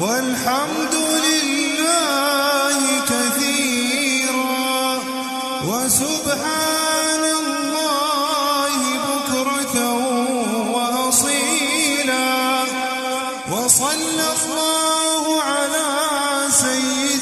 والحمد لله كثيرا وسبحان الله بكرة وأصيلا وصلى الله على سيدنا